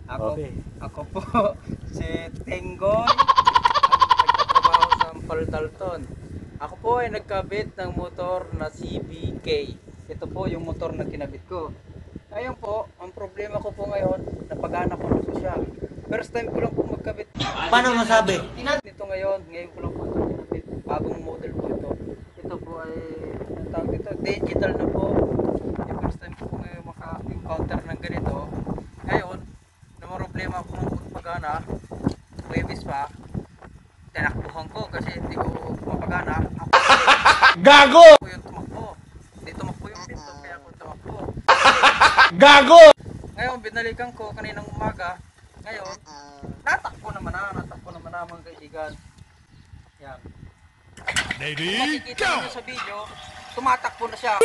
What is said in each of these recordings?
Ako, Okay. ako po si Tenggoy, ang nagtatrabaho sa Ampal Dalton. Ako po ay nagkabit ng motor na CBK. Ito po yung motor na kinabit ko. Ngayon po, ang problema ko po ngayon, napagana ko na po siya. First time ko lang po magkabit. Paano masabi? Ito ngayon ko lang po ito kinabit. Bagong model po ito. Ito po ay, ang tawag dito, digital na po. Yung first time ko ngayon maka-encounter ng ganito. Ngayon, problema ko ng pagana, webis pa, tinakbuhan ko kasi hindi ko mapagana. Gago! Ako yung tumakbo. Hindi tumakbo yung pinto, kaya ako tumakbo. Gago! Ngayon, binalikan ko kaninang umaga. Ngayon, natakbo naman na mga kaibigan. Yan. Kung makikita nyo sa video, tumatakbo na siya.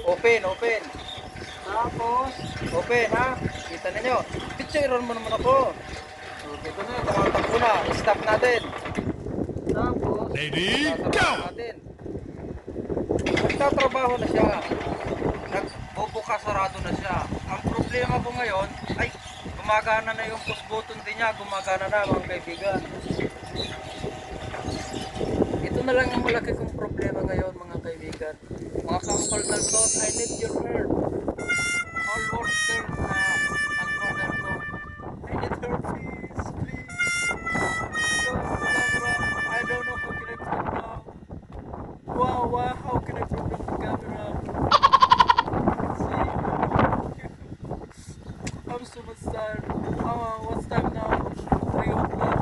Open. Tapos, open ha. Kita ninyo. Picturean mo naman ako. So, ito na, tumatakbo na. Stop natin. Tapos, natin. Nagtatrabaho na siya. Nagbubuka sarado na siya. Ang problema ko ngayon, ay, gumagana na yung push button din niya. Gumagana na mga kaibigan. Ito na lang ang malaki kong problema ngayon mga kaibigan. Mga Ampal Dalton, I need your help. All workers na Ampal Dalton, I need help please. I don't know how can I program. Wow, how can I program the camera? See, I'm so much tired. What's time now? 3 o'clock.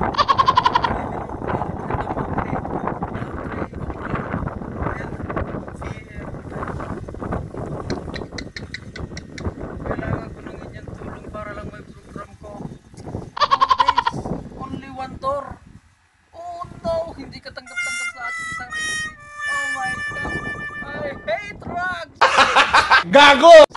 Oh no, hindi ka tanggap-tanggap sa ating sarili. Oh my God, I hate drugs! Gago!